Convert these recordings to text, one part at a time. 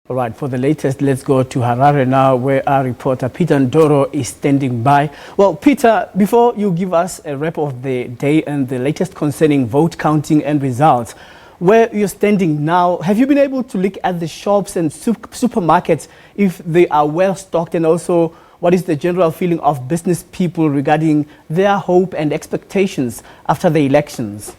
All right, for the latest, let's go to Harare now, where our reporter Peter Ndoro is standing by. Well, Peter, before you give us a wrap of the day and the latest concerning vote counting and results, where you're standing now, have you been able to look at the shops and supermarkets if they are well stocked, and also what is the general feeling of business people regarding their hope and expectations after the elections?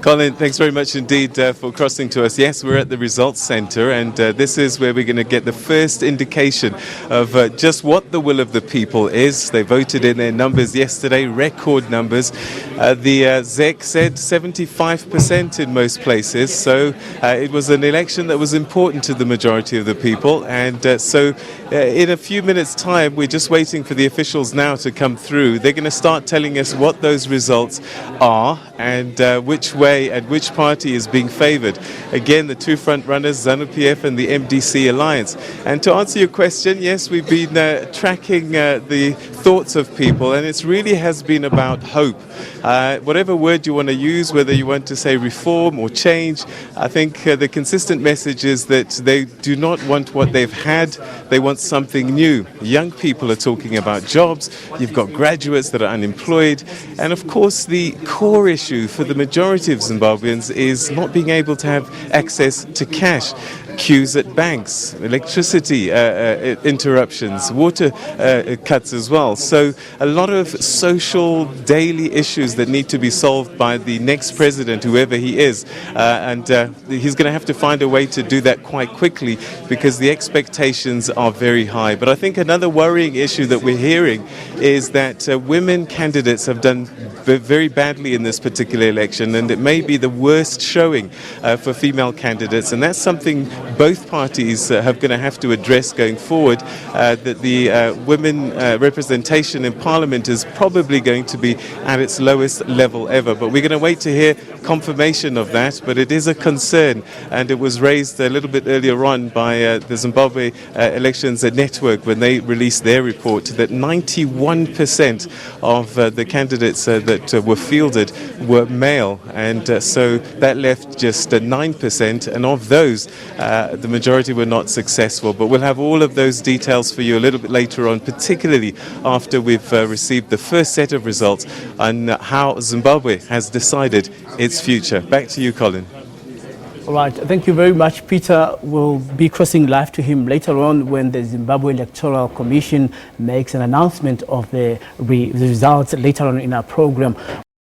Colin, thanks very much indeed for crossing to us. Yes, we're at the results centre, and this is where we're going to get the first indication of just what the will of the people is. They voted in their numbers yesterday, record numbers. The ZEC said 75% in most places, so it was an election that was important to the majority of the people. And so in a few minutes' time, we're just waiting for the officials now to come through. They're going to start telling us what those results are and which way and which party is being favoured. Again, the two front runners, ZANU-PF and the MDC Alliance. And to answer your question, yes, we've been tracking the thoughts of people, and it really has been about hope. Whatever word you want to use, whether you want to say reform or change, I think the consistent message is that they do not want what they've had, they want something new. Young people are talking about jobs, you've got graduates that are unemployed, and of course the core issue for the majority of Zimbabweans is not being able to have access to cash. Queues at banks, electricity interruptions, water cuts as well. So a lot of social daily issues that need to be solved by the next president, whoever he is. And he's going to have to find a way to do that quite quickly because the expectations are very high. But I think another worrying issue that we're hearing is that women candidates have done very badly in this particular election, and it may be the worst showing for female candidates, and that's something both parties are going to have to address going forward, that the women representation in Parliament is probably going to be at its lowest level ever. But we're going to wait to hear confirmation of that, but it is a concern, and it was raised a little bit earlier on by the Zimbabwe Elections Network when they released their report that 91% of the candidates that were fielded were male, and so that left just 9%, and of those the majority were not successful. But we'll have all of those details for you a little bit later on, particularly after we've received the first set of results on how Zimbabwe has decided its future. Back to you, Colin. All right, thank you very much, Peter. We'll be crossing live to him later on when the Zimbabwe Electoral Commission makes an announcement of the results later on in our program.